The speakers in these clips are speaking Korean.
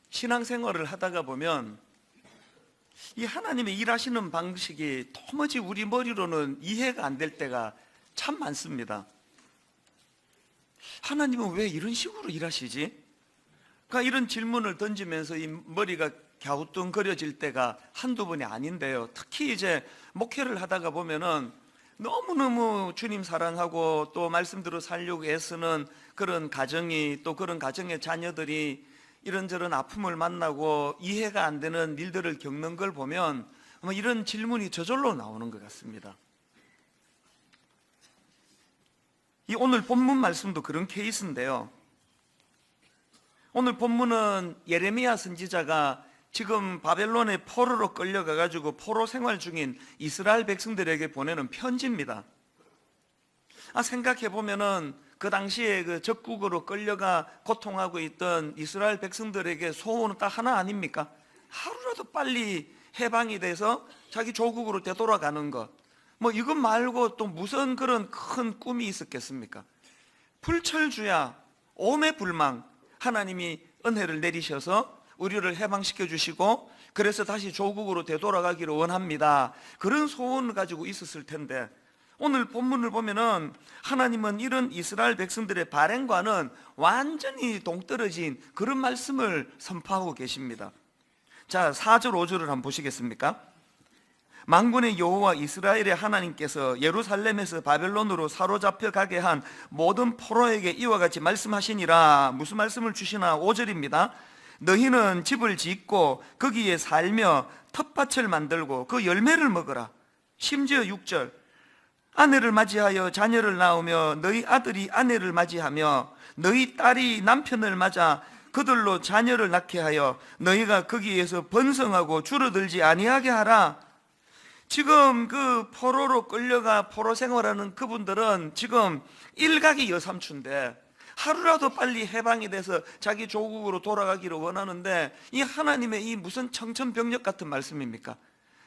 신앙생활을 하다가 보면 이 하나님의 일하시는 방식이 도무지 우리 머리로는 이해가 안 될 때가 참 많습니다. 하나님은 왜 이런 식으로 일하시지? 그러니까 이런 질문을 던지면서 이 머리가 갸우뚱거려질 때가 한두 번이 아닌데요. 특히 이제 목회를 하다가 보면은 너무너무 주님 사랑하고 또 말씀대로 살려고 애쓰는 그런 가정이, 또 그런 가정의 자녀들이 이런저런 아픔을 만나고 이해가 안 되는 일들을 겪는 걸 보면 이런 질문이 저절로 나오는 것 같습니다. 이 오늘 본문 말씀도 그런 케이스인데요. 오늘 본문은 예레미야 선지자가 지금 바벨론의 포로로 끌려가 가지고 포로 생활 중인 이스라엘 백성들에게 보내는 편지입니다. 생각해 보면은 그 당시에 그 적국으로 끌려가 고통하고 있던 이스라엘 백성들에게 소원은 딱 하나 아닙니까? 하루라도 빨리 해방이 돼서 자기 조국으로 되돌아가는 것. 이것 말고 또 무슨 그런 큰 꿈이 있었겠습니까? 불철주야, 오매불망 하나님이 은혜를 내리셔서 우리를 해방시켜 주시고 그래서 다시 조국으로 되돌아가기를 원합니다. 그런 소원을 가지고 있었을 텐데 오늘 본문을 보면은 하나님은 이런 이스라엘 백성들의 발행과는 완전히 동떨어진 그런 말씀을 선포하고 계십니다. 자, 4절 5절을 한번 보시겠습니까? 만군의 여호와 이스라엘의 하나님께서 예루살렘에서 바벨론으로 사로잡혀 가게 한 모든 포로에게 이와 같이 말씀하시니라. 무슨 말씀을 주시나? 5절입니다. 너희는 집을 짓고 거기에 살며 텃밭을 만들고 그 열매를 먹어라. 심지어 6절, 아내를 맞이하여 자녀를 낳으며 너희 아들이 아내를 맞이하며 너희 딸이 남편을 맞아 그들로 자녀를 낳게 하여 너희가 거기에서 번성하고 줄어들지 아니하게 하라. 지금 그 포로로 끌려가 포로 생활하는 그분들은 지금 일각이 여삼춘데 하루라도 빨리 해방이 돼서 자기 조국으로 돌아가기를 원하는데 이 하나님의 이 무슨 청천벽력 같은 말씀입니까?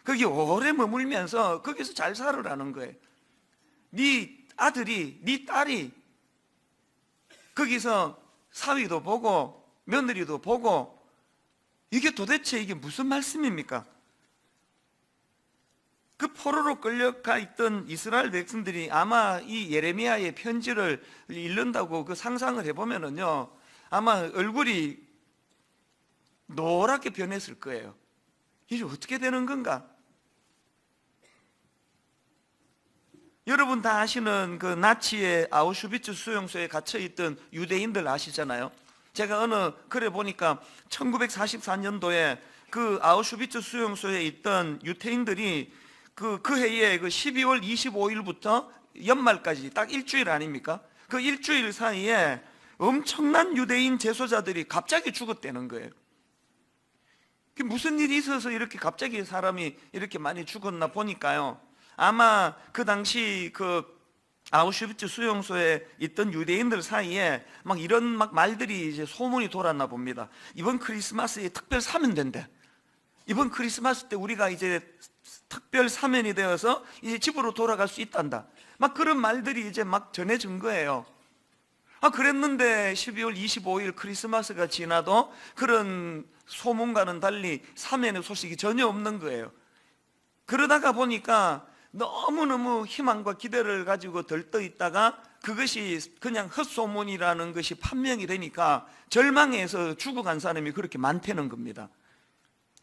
거기 오래 머물면서 거기서 잘 살으라는 거예요. 네 아들이, 네 딸이 거기서 사위도 보고 며느리도 보고, 이게 도대체 이게 무슨 말씀입니까? 그 포로로 끌려가 있던 이스라엘 백성들이 아마 이 예레미야의 편지를 읽는다고 그 상상을 해보면은요, 아마 얼굴이 노랗게 변했을 거예요. 이게 어떻게 되는 건가? 여러분 다 아시는 그 나치의 아우슈비츠 수용소에 gat혀있던 유대인들 아시잖아요. 제가 어느 글에 보니까 1944년도에 그 아우슈비츠 수용소에 있던 유태인들이 그 해에 그 12월 25일부터 연말까지 딱 일주일 아닙니까? 그 일주일 사이에 엄청난 유대인 재소자들이 갑자기 죽었다는 거예요. 무슨 일이 있어서 이렇게 갑자기 사람이 이렇게 많이 죽었나 보니까요, 아마 그 당시 그 아우슈비츠 수용소에 있던 유대인들 사이에 막 이런 막 말들이 이제 소문이 돌았나 봅니다. 이번 크리스마스에 특별 사면된대. 이번 크리스마스 때 우리가 이제 특별 사면이 되어서 이제 집으로 돌아갈 수 있단다. 막 그런 말들이 이제 막 전해진 거예요. 그랬는데 12월 25일 크리스마스가 지나도 그런 소문과는 달리 사면의 소식이 전혀 없는 거예요. 그러다가 보니까 너무너무 희망과 기대를 가지고 들떠 있다가 그것이 그냥 헛소문이라는 것이 판명이 되니까 절망해서 죽어간 사람이 그렇게 많다는 겁니다.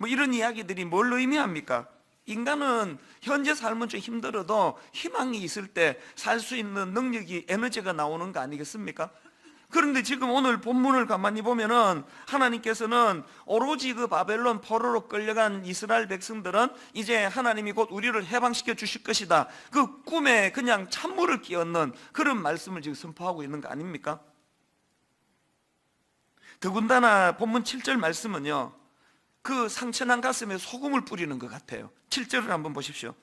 이런 이야기들이 뭘 의미합니까? 인간은 현재 삶은 좀 힘들어도 희망이 있을 때 살 수 있는 능력이, 에너지가 나오는 거 아니겠습니까? 그런데 지금 오늘 본문을 가만히 보면은 하나님께서는 오로지 그 바벨론 포로로 끌려간 이스라엘 백성들은 이제 하나님이 곧 우리를 해방시켜 주실 것이다, 그 꿈에 그냥 찬물을 끼얹는 그런 말씀을 지금 선포하고 있는 거 아닙니까? 더군다나 본문 7절 말씀은요, 그 상처난 가슴에 소금을 뿌리는 것 같아요. 7절을 한번 보십시오.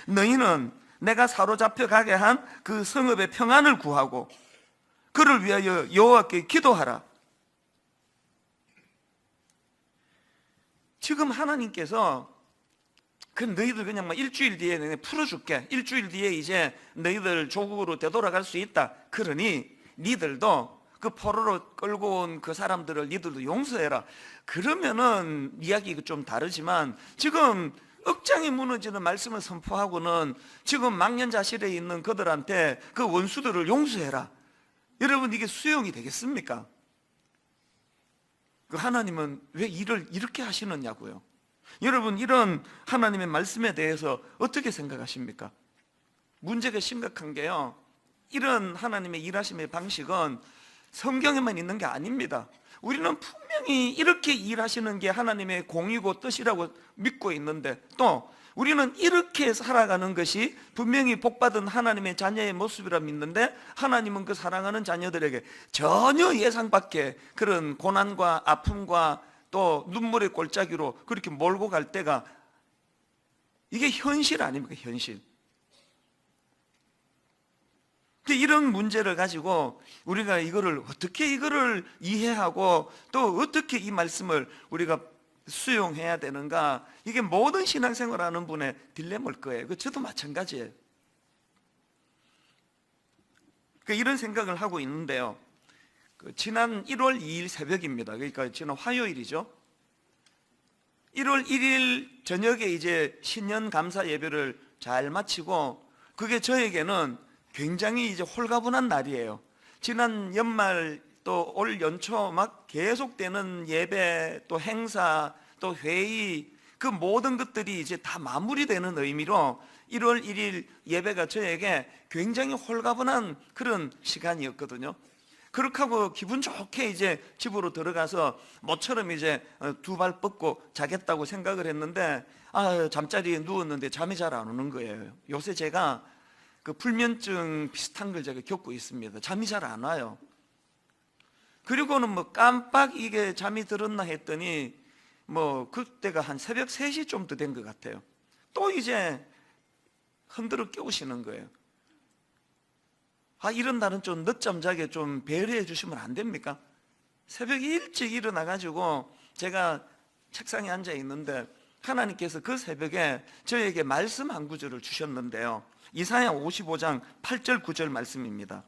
너희는 내가 사로잡혀 가게 한 그 성읍의 평안을 구하고 그를 위하여 여호와께 기도하라. 지금 하나님께서 그 너희들 그냥 막 일주일 뒤에 내가 풀어줄게, 일주일 뒤에 이제 너희들 조국으로 되돌아갈 수 있다, 그러니 니들도 그 포로로 끌고 온 그 사람들을 니들도 용서해라. 그러면은 이야기가 좀 다르지만 지금 억장이 무너지는 말씀을 선포하고는 지금 망연자실에 있는 그들한테 그 원수들을 용서해라. 여러분, 이게 수용이 되겠습니까? 그 하나님은 왜 일을 이렇게 하시느냐고요. 여러분, 이런 하나님의 말씀에 대해서 어떻게 생각하십니까? 문제가 심각한 게요, 이런 하나님의 일하심의 방식은 성경에만 있는 게 아닙니다. 우리는 분명히 이렇게 일하시는 게 하나님의 공이고 뜻이라고 믿고 있는데, 또 우리는 이렇게 살아가는 것이 분명히 복받은 하나님의 자녀의 모습이라 믿는데, 하나님은 그 사랑하는 자녀들에게 전혀 예상 밖의 그런 고난과 아픔과 또 눈물의 골짜기로 그렇게 몰고 갈 때가, 이게 현실 아닙니까? 현실. 이런 문제를 가지고 우리가 이거를 어떻게 이해하고 또 어떻게 이 말씀을 우리가 수용해야 되는가, 이게 모든 신앙생활 하는 분의 딜레마일 거예요. 저도 마찬가지예요. 이런 생각을 하고 있는데요, 지난 1월 2일 새벽입니다. 그러니까 지난 화요일이죠. 1월 1일 저녁에 이제 신년 감사 예배를 잘 마치고, 그게 저에게는 굉장히 이제 홀가분한 날이에요. 지난 연말 또 올 연초 막 계속되는 예배, 또 행사, 또 회의, 그 모든 것들이 이제 다 마무리되는 의미로 1월 1일 예배가 저에게 굉장히 홀가분한 그런 시간이었거든요. 그렇게 하고 기분 좋게 이제 집으로 들어가서 모처럼 이제 두 발 뻗고 자겠다고 생각을 했는데, 잠자리에 누웠는데 잠이 잘 안 오는 거예요. 요새 제가 그 불면증 비슷한 걸 제가 겪고 있습니다. 잠이 잘 안 와요. 그리고는 뭐 깜빡 이게 잠이 들었나 했더니 뭐 그때가 한 새벽 3시 정도 된 것 같아요. 또 이제 흔들어 깨우시는 거예요. 이런 날은 좀 늦잠 자게 좀 배려해 주시면 안 됩니까? 새벽에 일찍 일어나 가지고 제가 책상에 앉아 있는데 하나님께서 그 새벽에 저에게 말씀 한 구절을 주셨는데요, 이사야 55장 8절 9절 말씀입니다.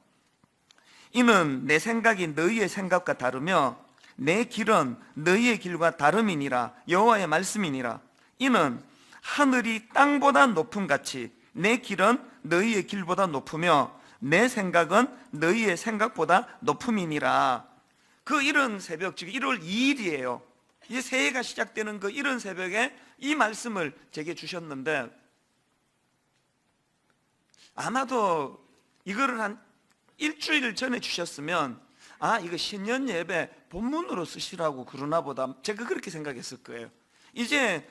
이는 내 생각이 너희의 생각과 다르며 내 길은 너희의 길과 다름이니라. 여호와의 말씀이니라. 이는 하늘이 땅보다 높음 같이 내 길은 너희의 길보다 높으며 내 생각은 너희의 생각보다 높음이니라. 그 이른 새벽, 즉 1월 2일이에요 이제 새해가 시작되는 그 이른 새벽에 이 말씀을 제게 주셨는데, 아마도 이거를 한 일주일 전에 주셨으면 이거 신년 예배 본문으로 쓰시라고 그러나 보다, 제가 그렇게 생각했을 거예요. 이제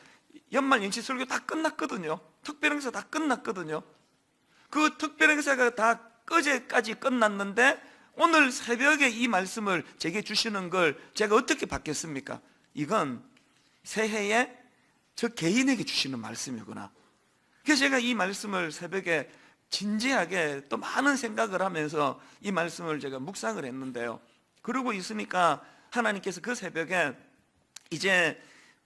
연말 연시 설교 다 끝났거든요. 특별행사 다 끝났거든요. 그 특별행사가 다 어제까지 끝났는데 오늘 새벽에 이 말씀을 제게 주시는 걸 제가 어떻게 받겠습니까? 이건 새해에 저 개인에게 주시는 말씀이구나. 그래서 제가 이 말씀을 새벽에 진지하게 또 많은 생각을 하면서 이 말씀을 제가 묵상을 했는데요, 그러고 있으니까 하나님께서 그 새벽에 이제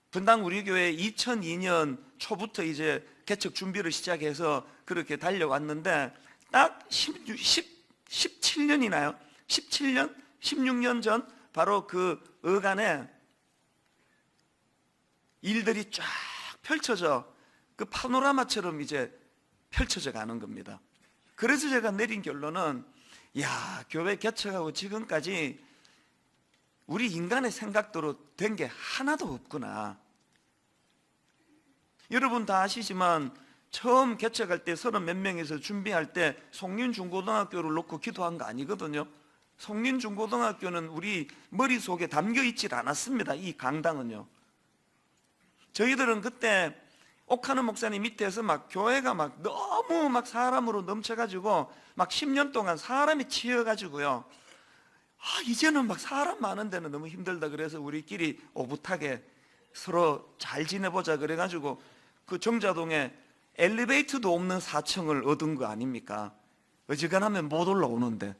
분당 우리 교회 2002년 초부터 이제 개척 준비를 시작해서 그렇게 달려왔는데, 딱 17년이나요? 17년? 16년 전 바로 그 어간에 일들이 쫙 펼쳐져 그 파노라마처럼 이제 펼쳐져 가는 겁니다. 그래서 제가 내린 결론은, 교회 개척하고 지금까지 우리 인간의 생각대로 된 게 하나도 없구나. 여러분 다 아시지만 처음 개척할 때 30몇 명에서 준비할 때 송린중고등학교를 놓고 기도한 거 아니거든요. 송린중고등학교는 우리 머릿속에 담겨 있질 않았습니다. 이 강당은요. 저희들은 그때 옥하는 목사님 밑에서 막 교회가 막 너무 막 사람으로 넘쳐가지고 막 10년 동안 사람이 치여가지고요, 이제는 막 사람 많은 데는 너무 힘들다. 그래서 우리끼리 오붓하게 서로 잘 지내보자 그래가지고 그 정자동에 엘리베이터도 없는 4층을 얻은 거 아닙니까? 어지간하면 못 올라오는데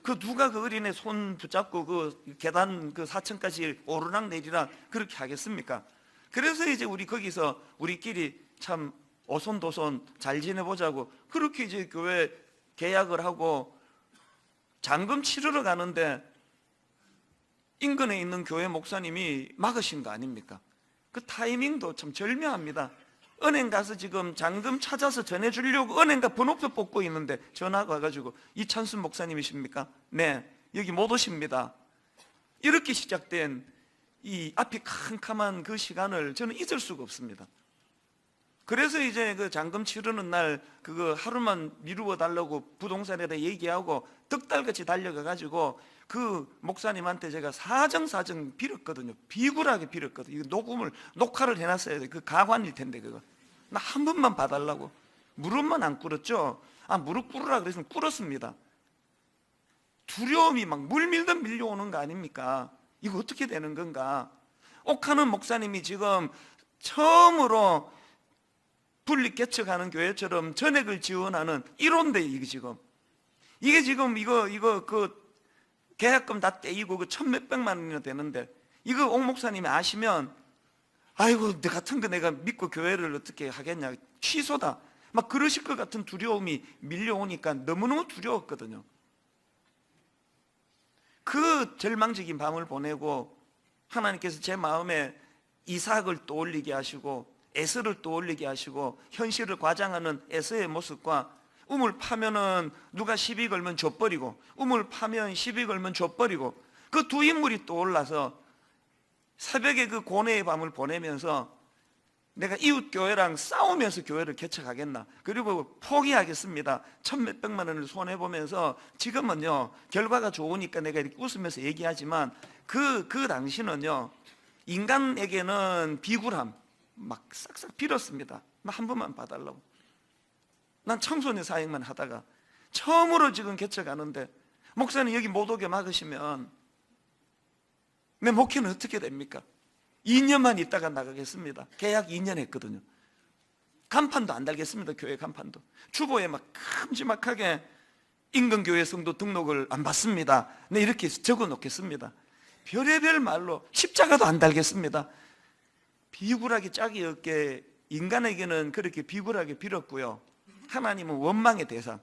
그 누가 그 어린애 손 붙잡고 그 계단 그 4층까지 오르락 내리락 그렇게 하겠습니까? 그래서 이제 우리 거기서 우리끼리 참 오손도손 잘 지내보자고 그렇게 이제 교회 계약을 하고 잔금 치르러 가는데 인근에 있는 교회 목사님이 막으신 거 아닙니까? 그 타이밍도 참 절묘합니다. 은행 가서 지금 잔금 찾아서 전해주려고 은행가 번호표 뽑고 있는데 전화가 와가지고 이찬순 목사님이십니까? 네, 여기 못 오십니다. 이렇게 시작된 이 앞이 캄캄한 그 시간을 저는 잊을 수가 없습니다. 그래서 이제 그 잔금 치르는 날 그거 하루만 미루어 달라고 부동산에다 얘기하고 득달같이 달려가가지고 그 목사님한테 제가 사정사정 빌었거든요. 비굴하게 빌었거든요. 이거 녹화를 해놨어야 돼. 그 가관일 텐데 그거. 나 한 번만 봐달라고. 무릎만 안 꿇었죠. 무릎 꿇으라 그랬으면 꿇었습니다. 두려움이 막 물밀듯 밀려오는 거 아닙니까? 이거 어떻게 되는 건가? 옥하는 목사님이 지금 처음으로 분리 개척하는 교회처럼 전액을 지원하는 1호인데 이게 지금 이거 그 계약금 다 떼이고 그 천몇백만 원이나 되는데 이거 옥 목사님이 아시면 아이고 내 같은 거 내가 믿고 교회를 어떻게 하겠냐, 취소다 막 그러실 것 같은 두려움이 밀려오니까 너무너무 두려웠거든요. 그 절망적인 밤을 보내고 하나님께서 제 마음에 이삭을 떠올리게 하시고 에서를 떠올리게 하시고 현실을 과장하는 에서의 모습과 우물 파면은 누가 시비 걸면 줘버리고 우물 파면 시비 걸면 줘버리고 그 두 인물이 떠올라서 새벽에 그 고뇌의 밤을 보내면서 내가 이웃교회랑 싸우면서 교회를 개척하겠나, 그리고 포기하겠습니다. 천몇백만 원을 손해보면서 지금은요 결과가 좋으니까 내가 이렇게 웃으면서 얘기하지만 그 당시는요 인간에게는 비굴함 막 싹싹 빌었습니다. 한 번만 봐달라고. 난 청소년 사역만 하다가 처음으로 지금 개척하는데 목사님 여기 못 오게 막으시면 내 목회는 어떻게 됩니까? 2년만 있다가 나가겠습니다. 계약 2년 했거든요. 간판도 안 달겠습니다. 교회 간판도. 주보에 막 큼지막하게 인근교회 성도 등록을 안 받습니다. 네, 이렇게 적어 놓겠습니다. 별의별 말로 십자가도 안 달겠습니다. 비굴하게 짝이 없게 인간에게는 그렇게 비굴하게 빌었고요. 하나님은 원망의 대상.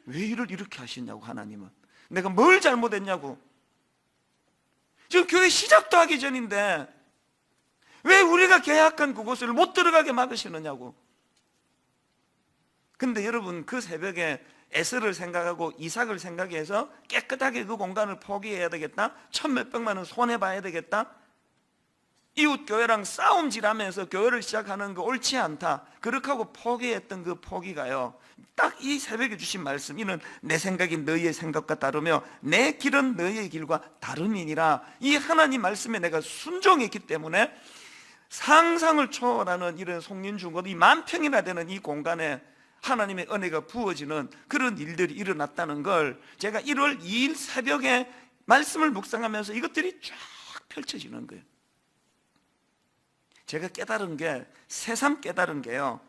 왜 이렇게 하시냐고. 하나님은 내가 뭘 잘못했냐고. 지금 교회 시작도 하기 전인데 왜 우리가 계약한 그곳을 못 들어가게 막으시느냐고. 근데 여러분 그 새벽에 에스를 생각하고 이삭을 생각해서 깨끗하게 그 공간을 포기해야 되겠다, 천몇백만 원 손해봐야 되겠다, 이웃교회랑 싸움질하면서 교회를 시작하는 거 옳지 않다, 그렇게 하고 포기했던 그 포기가요 딱 이 새벽에 주신 말씀, 이는 내 생각이 너희의 생각과 다르며 내 길은 너희의 길과 다름이니라. 이 하나님 말씀에 내가 순종했기 때문에 상상을 초월하는 이런 송린중고도 이 만평이나 되는 이 공간에 하나님의 은혜가 부어지는 그런 일들이 일어났다는 걸 제가 1월 2일 새벽에 말씀을 묵상하면서 이것들이 쫙 펼쳐지는 거예요. 제가 깨달은 게, 새삼 깨달은 게요,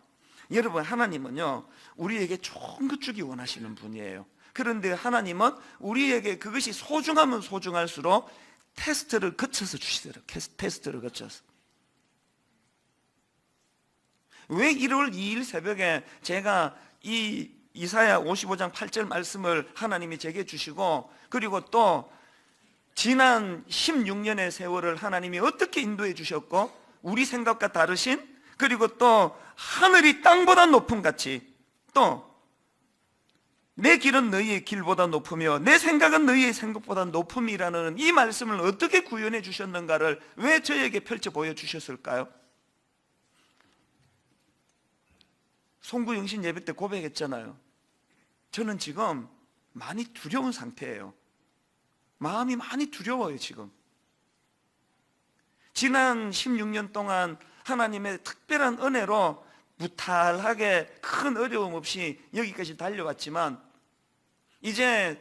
여러분 하나님은요 우리에게 좋은 것 주기 원하시는 분이에요. 그런데 하나님은 우리에게 그것이 소중하면 소중할수록 테스트를 거쳐서 주시더라고요. 테스트를 거쳐서. 왜 1월 2일 새벽에 제가 이 이사야 55장 8절 말씀을 하나님이 제게 주시고, 그리고 또 지난 16년의 세월을 하나님이 어떻게 인도해 주셨고 우리 생각과 다르신, 그리고 또 하늘이 땅보다 높음 같이 또 내 길은 너희의 길보다 높으며 내 생각은 너희의 생각보다 높음이라는 이 말씀을 어떻게 구현해 주셨는가를 왜 저에게 펼쳐 보여주셨을까요? 송구영신 예배 때 고백했잖아요. 저는 지금 많이 두려운 상태예요. 마음이 많이 두려워요. 지금 지난 16년 동안 하나님의 특별한 은혜로 무탈하게 큰 어려움 없이 여기까지 달려왔지만 이제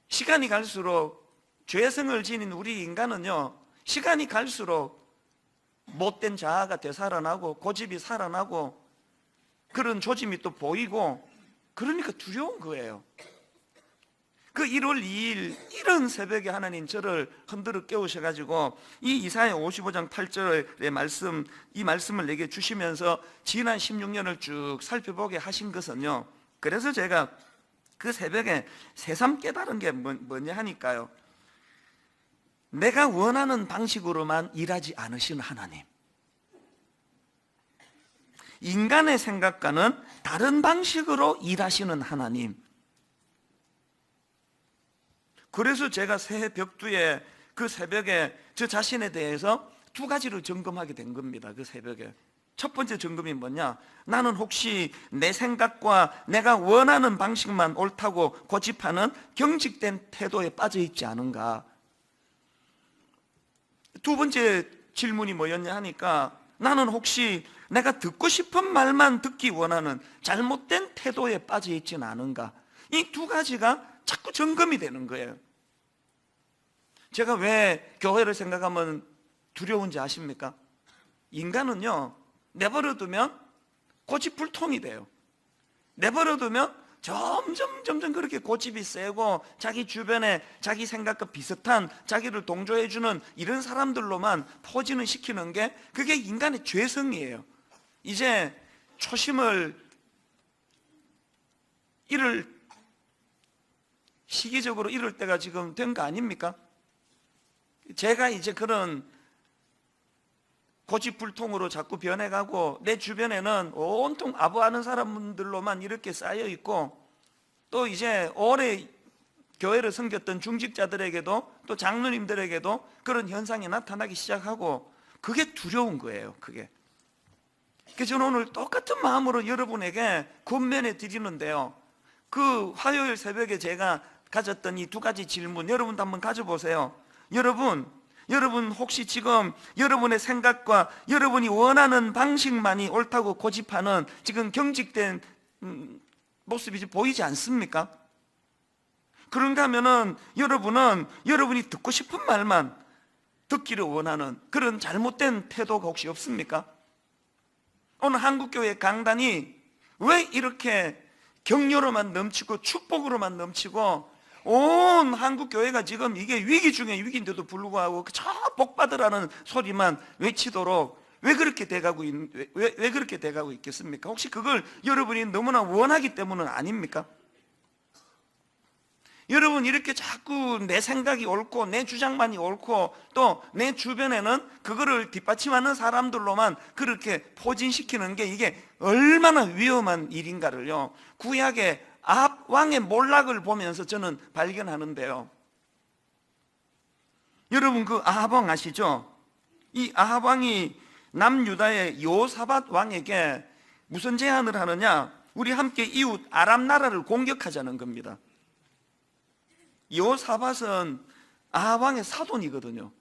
시간이 갈수록 죄성을 지닌 우리 인간은요 시간이 갈수록 못된 자아가 되살아나고 고집이 살아나고 그런 조짐이 또 보이고, 그러니까 두려운 거예요. 그 1월 2일 이런 새벽에 하나님 저를 흔들어 깨우셔가지고 이 이사야 55장 8절의 말씀, 이 말씀을 내게 주시면서 지난 16년을 쭉 살펴보게 하신 것은요, 그래서 제가 그 새벽에 새삼 깨달은 게 뭐냐 하니까요, 내가 원하는 방식으로만 일하지 않으시는 하나님, 인간의 생각과는 다른 방식으로 일하시는 하나님. 그래서 제가 새해 벽두에 그 새벽에 저 자신에 대해서 두 가지를 점검하게 된 겁니다. 그 새벽에 첫 번째 점검이 뭐냐, 나는 혹시 내 생각과 내가 원하는 방식만 옳다고 고집하는 경직된 태도에 빠져 있지 않은가. 두 번째 질문이 뭐였냐 하니까, 나는 혹시 내가 듣고 싶은 말만 듣기 원하는 잘못된 태도에 빠져 있지는 않은가. 이 두 가지가 자꾸 점검이 되는 거예요. 제가 왜 교회를 생각하면 두려운지 아십니까? 인간은요, 내버려두면 고집불통이 돼요. 내버려두면 점점 그렇게 고집이 세고, 자기 주변에 자기 생각과 비슷한, 자기를 동조해주는 이런 사람들로만 포진을 시키는 게, 그게 인간의 죄성이에요. 이제 초심을 시기적으로 잃을 때가 지금 된 거 아닙니까? 제가 이제 그런 고집불통으로 자꾸 변해가고, 내 주변에는 온통 아부하는 사람들로만 이렇게 쌓여 있고, 또 이제 오래 교회를 섬겼던 중직자들에게도, 또 장로님들에게도 그런 현상이 나타나기 시작하고, 그게 두려운 거예요. 그게. 그래서 저는 오늘 똑같은 마음으로 여러분에게 권면해 드리는데요, 그 화요일 새벽에 제가 가졌던 이 두 가지 질문, 여러분도 한번 가져보세요. 여러분 혹시 지금 여러분의 생각과 여러분이 원하는 방식만이 옳다고 고집하는 지금 경직된 모습이 보이지 않습니까? 그런가 하면은 여러분은 여러분이 듣고 싶은 말만 듣기를 원하는 그런 잘못된 태도가 혹시 없습니까? 오늘 한국교회 강단이 왜 이렇게 격려로만 넘치고 축복으로만 넘치고, 온 한국교회가 지금 이게 위기 중에 위기인데도 불구하고 저 복받으라는 소리만 외치도록 왜 그렇게 돼가고 있겠습니까? 혹시 그걸 여러분이 너무나 원하기 때문은 아닙니까? 여러분, 이렇게 자꾸 내 생각이 옳고 내 주장만이 옳고 또 내 주변에는 그거를 뒷받침하는 사람들로만 그렇게 포진시키는 게, 이게 얼마나 위험한 일인가를요, 구약의 아합 왕의 몰락을 보면서 저는 발견하는데요. 여러분, 그 아합 왕 아시죠? 이 아합 왕이 남유다의 여호사밧 왕에게 무슨 제안을 하느냐, 우리 함께 이웃 아람 나라를 공격하자는 겁니다. 여호사밧은 아합 왕의 사돈이거든요.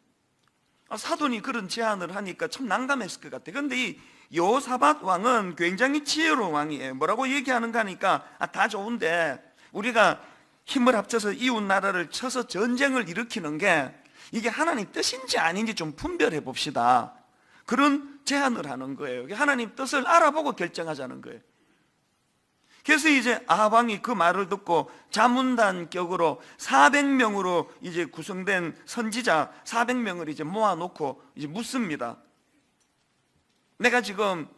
사돈이 그런 제안을 하니까 참 난감했을 것 같아요. 그런데 이 여호사밧 왕은 굉장히 지혜로운 왕이에요. 뭐라고 얘기하는가 하니까, 다 좋은데 우리가 힘을 합쳐서 이웃 나라를 쳐서 전쟁을 일으키는 게 이게 하나님 뜻인지 아닌지 좀 분별해 봅시다. 그런 제안을 하는 거예요. 하나님 뜻을 알아보고 결정하자는 거예요. 그래서 이제 아합 왕이 그 말을 듣고 자문단격으로 400명으로 이제 구성된 선지자 400명을 이제 모아놓고 이제 묻습니다. 내가 지금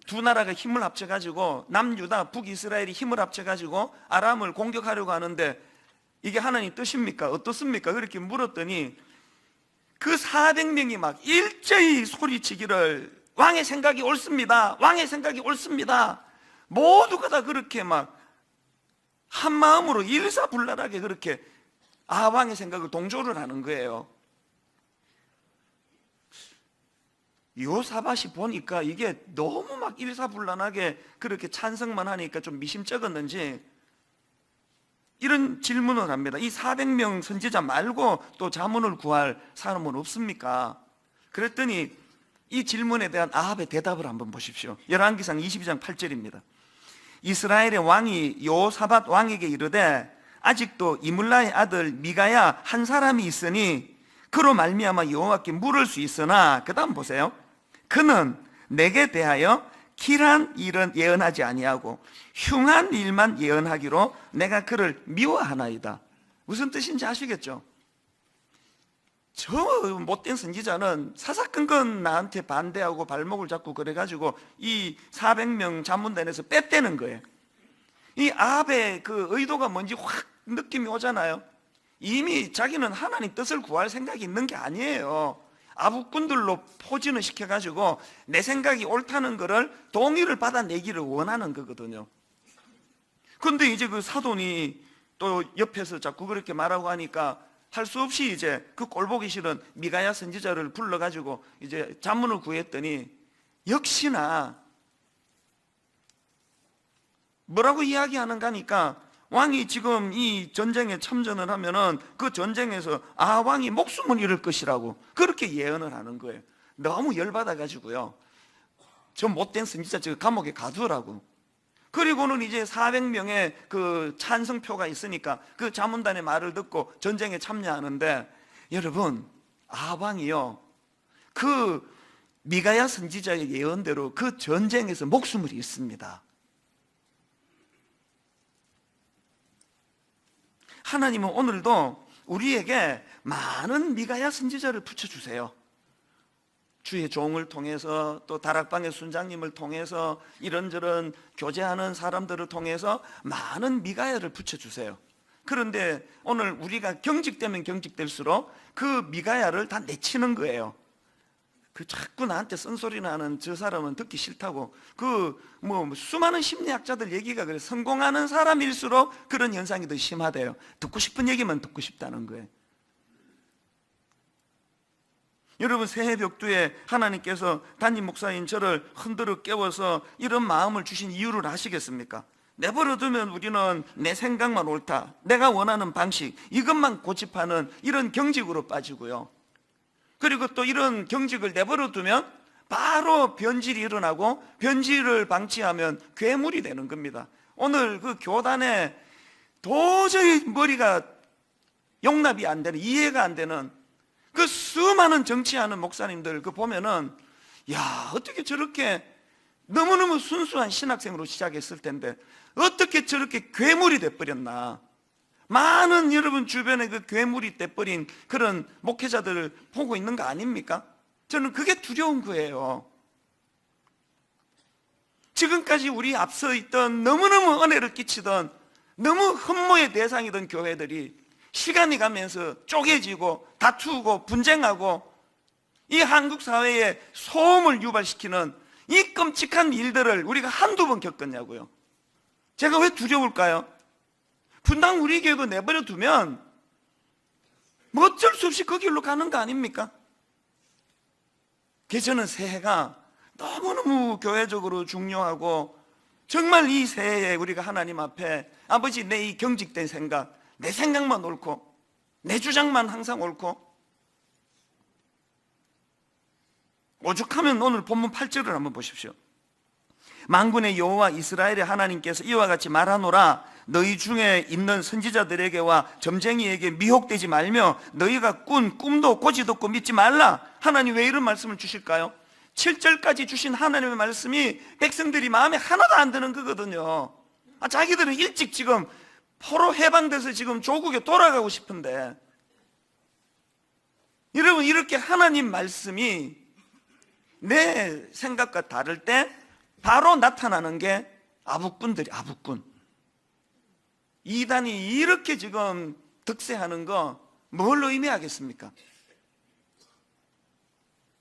두 나라가 힘을 합쳐가지고, 남유다, 북이스라엘이 힘을 합쳐가지고 아람을 공격하려고 하는데 이게 하나님 뜻입니까? 어떻습니까? 그렇게 물었더니 그 400명이 막 일제히 소리치기를, 왕의 생각이 옳습니다, 왕의 생각이 옳습니다. 모두가 다 그렇게 막 한마음으로 일사불란하게 그렇게 아왕의 생각을 동조를 하는 거예요. 여호사밧이 보니까 이게 너무 막 일사불란하게 그렇게 찬성만 하니까 좀 미심쩍었는지 이런 질문을 합니다. 이 400명 선지자 말고 또 자문을 구할 사람은 없습니까? 그랬더니 이 질문에 대한 아합의 대답을 한번 보십시오. 열왕기상 22장 8절입니다. 이스라엘의 왕이 여호사밧 왕에게 이르되, 아직도 이물라의 아들 미가야 한 사람이 있으니 그로 말미암아 여호와께 물을 수 있으나, 그 다음 보세요. 그는 내게 대하여 길한 일은 예언하지 아니하고 흉한 일만 예언하기로 내가 그를 미워하나이다. 무슨 뜻인지 아시겠죠? 저 못된 선지자는 사사건건 나한테 반대하고 발목을 잡고 그래가지고 이 400명 자문단에서 뺐대는 거예요. 이 아합의 그 의도가 뭔지 확 느낌이 오잖아요. 이미 자기는 하나님 뜻을 구할 생각이 있는 게 아니에요. 아부꾼들로 포진을 시켜가지고 내 생각이 옳다는 거를 동의를 받아내기를 원하는 거거든요. 근데 이제 그 사돈이 또 옆에서 자꾸 그렇게 말하고 하니까 할 수 없이 이제 그 꼴보기 싫은 미가야 선지자를 불러가지고 이제 자문을 구했더니 역시나 뭐라고 이야기하는가 하니까 왕이 지금 이 전쟁에 참전을 하면은 그 전쟁에서 왕이 목숨을 잃을 것이라고 그렇게 예언을 하는 거예요. 너무 열받아가지고요. 저 못된 선지자 저 감옥에 가두라고. 그리고는 이제 400명의 그 찬성표가 있으니까 그 자문단의 말을 듣고 전쟁에 참여하는데, 여러분 아방이요 그 미가야 선지자의 예언대로 그 전쟁에서 목숨을 잃습니다. 하나님은 오늘도 우리에게 많은 미가야 선지자를 붙여주세요. 주의 종을 통해서 또 다락방의 순장님을 통해서 이런저런 교제하는 사람들을 통해서 많은 미가야를 붙여주세요. 그런데 오늘 우리가 경직되면 경직될수록 그 미가야를 다 내치는 거예요. 그 자꾸 나한테 쓴소리 나는 저 사람은 듣기 싫다고. 그 뭐 수많은 심리학자들 얘기가 그래. 성공하는 사람일수록 그런 현상이 더 심하대요. 듣고 싶은 얘기만 듣고 싶다는 거예요. 여러분 새해 벽두에 하나님께서 담임 목사인 저를 흔들어 깨워서 이런 마음을 주신 이유를 아시겠습니까? 내버려두면 우리는 내 생각만 옳다, 내가 원하는 방식 이것만 고집하는 이런 경직으로 빠지고요. 그리고 또 이런 경직을 내버려두면 바로 변질이 일어나고 변질을 방치하면 괴물이 되는 겁니다. 오늘 그 교단에 도저히 머리가 용납이 안 되는, 이해가 안 되는 그 수많은 정치하는 목사님들 그 보면은 야 어떻게 저렇게 너무너무 순수한 신학생으로 시작했을 텐데 어떻게 저렇게 괴물이 돼버렸나. 많은 여러분 주변에 그 괴물이 돼버린 그런 목회자들을 보고 있는 거 아닙니까? 저는 그게 두려운 거예요. 지금까지 우리 앞서 있던 너무너무 은혜를 끼치던 너무 흠모의 대상이던 교회들이 시간이 가면서 쪼개지고 다투고 분쟁하고 이 한국 사회에 소음을 유발시키는 이 끔찍한 일들을 우리가 한두 번 겪었냐고요. 제가 왜 두려울까요? 분당 우리 교회도 내버려 두면 뭐 어쩔 수 없이 그 길로 가는 거 아닙니까? 그래서 저는 새해가 너무너무 교회적으로 중요하고 정말 이 새해에 우리가 하나님 앞에 아버지 내 이 경직된 생각, 내 생각만 옳고 내 주장만 항상 옳고, 오죽하면 오늘 본문 8절을 한번 보십시오. 만군의 여호와 이스라엘의 하나님께서 이와 같이 말하노라. 너희 중에 있는 선지자들에게와 점쟁이에게 미혹되지 말며 너희가 꾼 꿈도 고지 듣고 믿지 말라. 하나님 왜 이런 말씀을 주실까요? 7절까지 주신 하나님의 말씀이 백성들이 마음에 하나도 안 드는 거거든요. 자기들은 일찍 지금 포로 해방돼서 지금 조국에 돌아가고 싶은데, 여러분 이렇게 하나님 말씀이 내 생각과 다를 때 바로 나타나는 게 아부꾼들이, 아부꾼 이단이 이렇게 지금 득세하는 거 뭘 의미하겠습니까?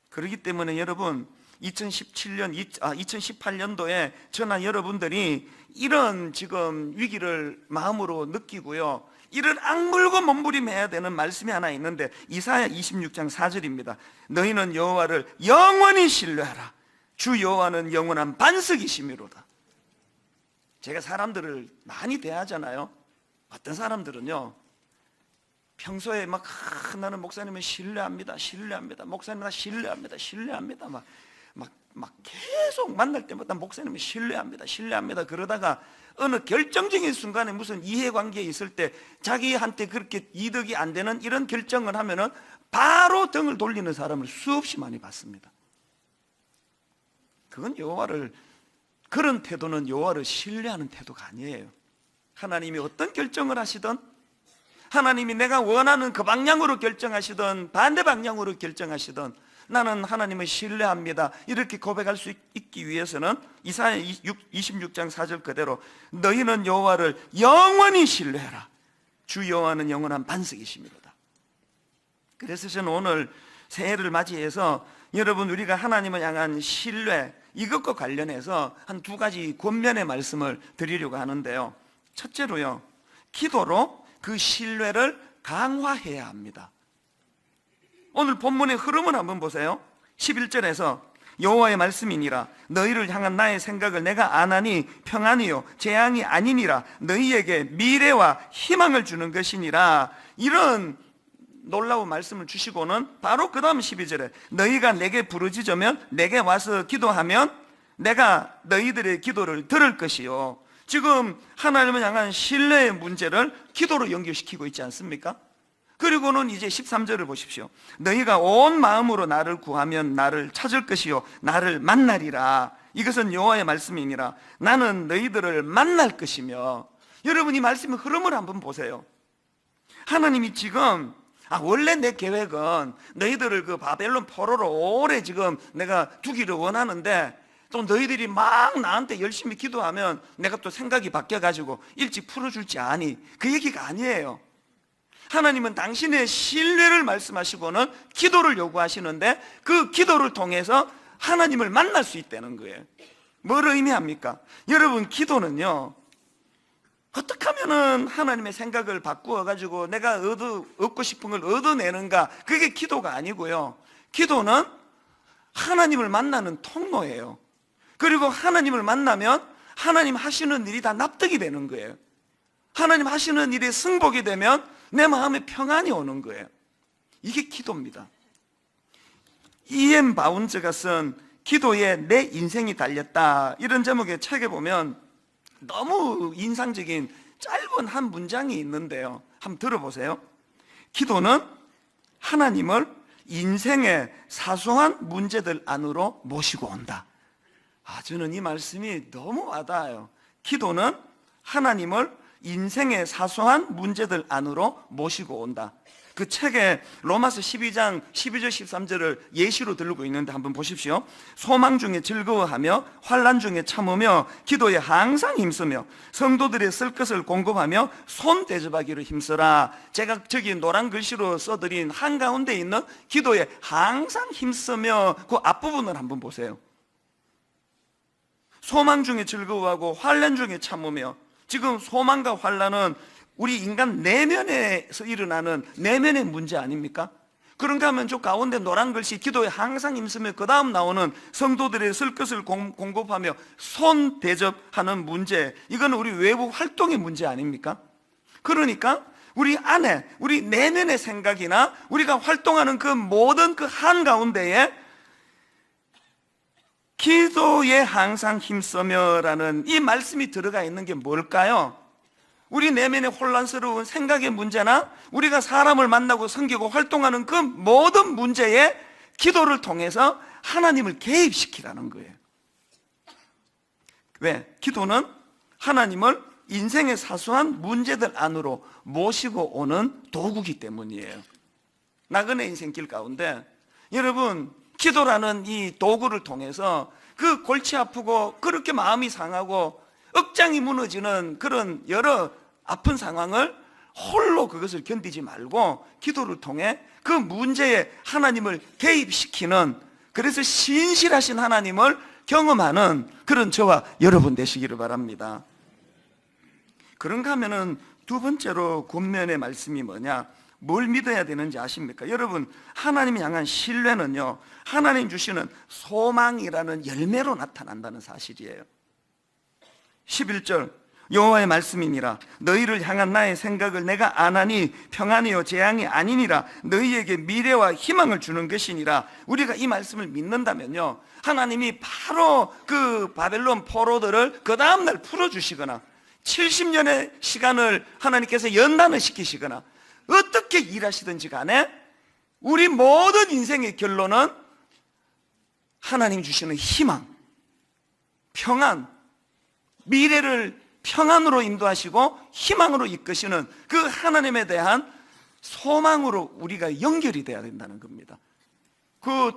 그렇기 때문에 여러분 2018년도에 저나 여러분들이 이런 지금 위기를 마음으로 느끼고요, 이런 악물고 몸부림해야 되는 말씀이 하나 있는데 이사야 26장 4절입니다. 너희는 여호와를 영원히 신뢰하라. 주 여호와는 영원한 반석이시미로다. 제가 사람들을 많이 대하잖아요. 어떤 사람들은요 평소에 막 나는 목사님을 신뢰합니다, 신뢰합니다, 목사님 나 신뢰합니다, 신뢰합니다 막 계속 만날 때마다 목사님을 신뢰합니다, 신뢰합니다 그러다가 어느 결정적인 순간에 무슨 이해관계에 있을 때 자기한테 그렇게 이득이 안 되는 이런 결정을 하면은 바로 등을 돌리는 사람을 수없이 많이 봤습니다. 그건 여호와를, 그런 태도는 여호와를 신뢰하는 태도가 아니에요. 하나님이 어떤 결정을 하시든 하나님이 내가 원하는 그 방향으로 결정하시든 반대 방향으로 결정하시든 나는 하나님을 신뢰합니다. 이렇게 고백할 수 있기 위해서는 이사야 26장 4절 그대로 너희는 여호와를 영원히 신뢰하라. 주 여호와는 영원한 반석이십니다. 그래서 저는 오늘 새해를 맞이해서 여러분 우리가 하나님을 향한 신뢰 이것과 관련해서 한 두 가지 권면의 말씀을 드리려고 하는데요. 첫째로요, 기도로 그 신뢰를 강화해야 합니다. 오늘 본문의 흐름을 한번 보세요. 11절에서 여호와의 말씀이니라 너희를 향한 나의 생각을 내가 아나니 평안이요 재앙이 아니니라 너희에게 미래와 희망을 주는 것이니라. 이런 놀라운 말씀을 주시고는 바로 그 다음 12절에 너희가 내게 부르짖으면 내게 와서 기도하면 내가 너희들의 기도를 들을 것이요. 지금 하나님을 향한 신뢰의 문제를 기도로 연결시키고 있지 않습니까? 그리고는 이제 13절을 보십시오. 너희가 온 마음으로 나를 구하면 나를 찾을 것이요 나를 만나리라. 이것은 여호와의 말씀이니라 나는 너희들을 만날 것이며. 여러분 이 말씀의 흐름을 한번 보세요. 하나님이 지금 원래 내 계획은 너희들을 그 바벨론 포로로 오래 지금 내가 두기를 원하는데 또 너희들이 막 나한테 열심히 기도하면 내가 또 생각이 바뀌어가지고 일찍 풀어줄지 아니. 그 얘기가 아니에요. 하나님은 당신의 신뢰를 말씀하시고는 기도를 요구하시는데 그 기도를 통해서 하나님을 만날 수 있다는 거예요. 뭘 의미합니까? 여러분 기도는요, 어떻게 하면은 하나님의 생각을 바꾸어 가지고 내가 얻고 싶은 걸 얻어내는가, 그게 기도가 아니고요. 기도는 하나님을 만나는 통로예요. 그리고 하나님을 만나면 하나님 하시는 일이 다 납득이 되는 거예요. 하나님 하시는 일이 승복이 되면 내 마음에 평안이 오는 거예요. 이게 기도입니다. E.M. 바운즈가 쓴 기도에 내 인생이 달렸다, 이런 제목의 책에 보면 너무 인상적인 짧은 한 문장이 있는데요. 한번 들어보세요. 기도는 하나님을 인생의 사소한 문제들 안으로 모시고 온다. 저는 이 말씀이 너무 와닿아요. 기도는 하나님을 인생의 사소한 문제들 안으로 모시고 온다. 그 책에 로마서 12장 12절 13절을 예시로 들고 있는데 한번 보십시오. 소망 중에 즐거워하며 환난 중에 참으며 기도에 항상 힘쓰며 성도들의 쓸 것을 공급하며 손 대접하기로 힘써라. 제가 저기 노란 글씨로 써드린 한가운데 있는 기도에 항상 힘쓰며 그 앞부분을 한번 보세요. 소망 중에 즐거워하고 환난 중에 참으며, 지금 소망과 환난은 우리 인간 내면에서 일어나는 내면의 문제 아닙니까? 그런가 하면 저 가운데 노란 글씨 기도에 항상 힘쓰며 그 다음 나오는 성도들의 쓸 것을 공급하며 손 대접하는 문제, 이건 우리 외부 활동의 문제 아닙니까? 그러니까 우리 안에, 우리 내면의 생각이나 우리가 활동하는 그 모든 그 한가운데에 기도에 항상 힘쓰며라는 이 말씀이 들어가 있는 게 뭘까요? 우리 내면의 혼란스러운 생각의 문제나 우리가 사람을 만나고 섬기고 활동하는 그 모든 문제에 기도를 통해서 하나님을 개입시키라는 거예요. 왜? 기도는 하나님을 인생의 사소한 문제들 안으로 모시고 오는 도구이기 때문이에요. 나그네 인생길 가운데 여러분, 기도라는 이 도구를 통해서 그 골치 아프고 그렇게 마음이 상하고 억장이 무너지는 그런 여러 아픈 상황을 홀로 그것을 견디지 말고 기도를 통해 그 문제에 하나님을 개입시키는, 그래서 신실하신 하나님을 경험하는 그런 저와 여러분 되시기를 바랍니다. 그런가 하면은 두 번째로 권면의 말씀이 뭐냐? 뭘 믿어야 되는지 아십니까? 여러분, 하나님을 향한 신뢰는요, 하나님 주시는 소망이라는 열매로 나타난다는 사실이에요. 11절 여호와의 말씀이니라 너희를 향한 나의 생각을 내가 아나니 평안이요 재앙이 아니니라 너희에게 미래와 희망을 주는 것이니라. 우리가 이 말씀을 믿는다면요, 하나님이 바로 그 바벨론 포로들을 그 다음날 풀어주시거나 70년의 시간을 하나님께서 연단을 시키시거나 어떻게 일하시든지 간에 우리 모든 인생의 결론은 하나님 주시는 희망, 평안, 미래를 평안으로 인도하시고 희망으로 이끄시는 그 하나님에 대한 소망으로 우리가 연결이 돼야 된다는 겁니다. 그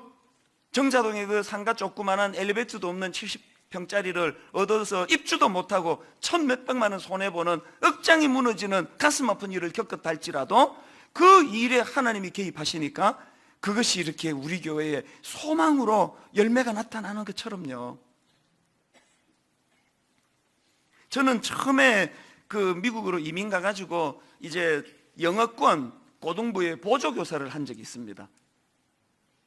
정자동의 그 상가 조그만한 엘리베이터도 없는 70평짜리를 얻어서 입주도 못하고 1,몇백만 원 손해보는 억장이 무너지는 가슴 아픈 일을 겪었다 할지라도 그 일에 하나님이 개입하시니까 그것이 이렇게 우리 교회에 소망으로 열매가 나타나는 것처럼요. 저는 처음에 그 미국으로 이민 가가지고 이제 영어권 고등부에 보조교사를 한 적이 있습니다.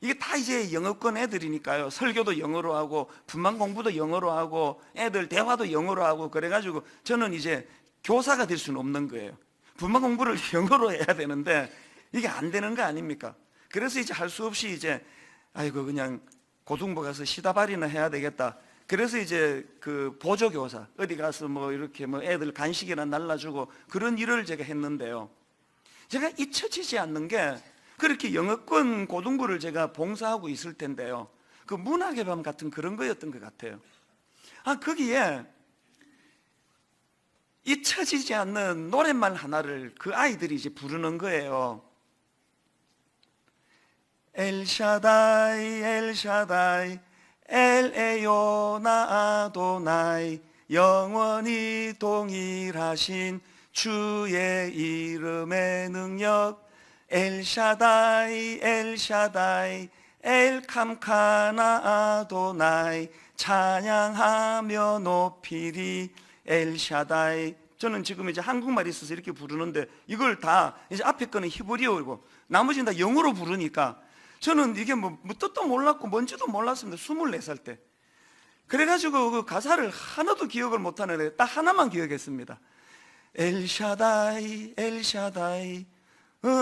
이게 다 이제 영어권 애들이니까요. 설교도 영어로 하고 분만 공부도 영어로 하고 애들 대화도 영어로 하고 그래가지고 저는 이제 교사가 될 수는 없는 거예요. 분만 공부를 영어로 해야 되는데 이게 안 되는 거 아닙니까? 그래서 이제 할 수 없이 이제 아이고 그냥 고등부 가서 시다발이나 해야 되겠다. 그래서 이제 그 보조교사 어디 가서 뭐 이렇게 뭐 애들 간식이나 날라주고 그런 일을 제가 했는데요. 제가 잊혀지지 않는 게 그렇게 영어권 고등부를 제가 봉사하고 있을 텐데요. 그 문학의 밤 같은 그런 거였던 것 같아요. 거기에 잊혀지지 않는 노랫말 하나를 그 아이들이 이제 부르는 거예요. 엘샤다이 엘샤다이 엘에요나 아도나이 영원히 동일하신 주의 이름의 능력 엘샤다이 엘샤다이 엘캄카나 아도나이 찬양하며 높이리 엘샤다이. 저는 지금 이제 한국말이 있어서 이렇게 부르는데 이걸 다 이제 앞에 거는 히브리어고 나머지는 다 영어로 부르니까 저는 이게 뭐 뜻도 몰랐고 뭔지도 몰랐습니다. 24살 때. 그래가지고 그 가사를 하나도 기억을 못하는데 딱 하나만 기억했습니다. 엘샤다이 엘샤다이 근데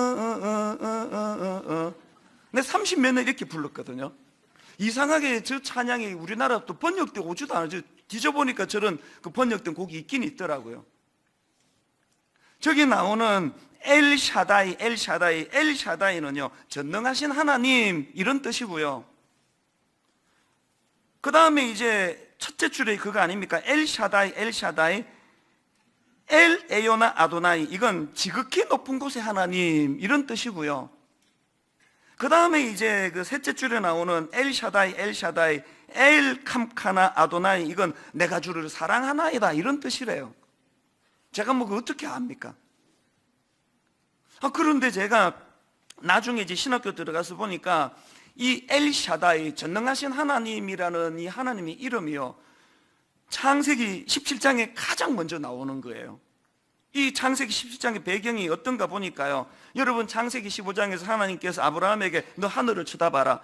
30몇 년 이렇게 불렀거든요. 이상하게 저 찬양이 우리나라 또 번역되고 오지도 않아요. 뒤져보니까 저런 그 번역된 곡이 있긴 있더라고요. 저기 나오는 엘샤다이 엘샤다이 엘샤다이는요 전능하신 하나님 이런 뜻이고요. 그 다음에 이제 첫째 줄에 그거 아닙니까? 엘샤다이 엘샤다이 엘 에요나 아도나이 이건 지극히 높은 곳의 하나님 이런 뜻이고요. 그 다음에 이제 그 셋째 줄에 나오는 엘샤다이 엘샤다이 엘 캄카나 아도나이 이건 내가 주를 사랑하나이다 이런 뜻이래요. 제가 뭐 그 어떻게 압니까? 그런데 제가 나중에 이제 신학교 들어가서 보니까 이 엘샤다이 전능하신 하나님이라는 이 하나님의 이름이요 창세기 17장에 가장 먼저 나오는 거예요. 이 창세기 17장의 배경이 어떤가 보니까요, 여러분 창세기 15장에서 하나님께서 아브라함에게 너 하늘을 쳐다봐라,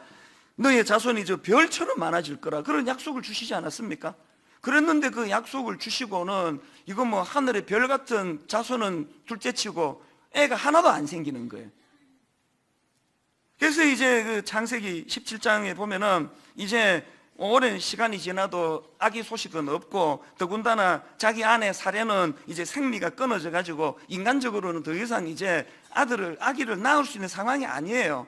너의 자손이 저 별처럼 많아질 거라 그런 약속을 주시지 않았습니까? 그랬는데 그 약속을 주시고는 이거 뭐 하늘의 별 같은 자손은 둘째치고 애가 하나도 안 생기는 거예요. 그래서 이제 그 창세기 17장에 보면은 이제 오랜 시간이 지나도 아기 소식은 없고 더군다나 자기 아내 사례는 이제 생리가 끊어져 가지고 인간적으로는 더 이상 이제 아기를 낳을 수 있는 상황이 아니에요.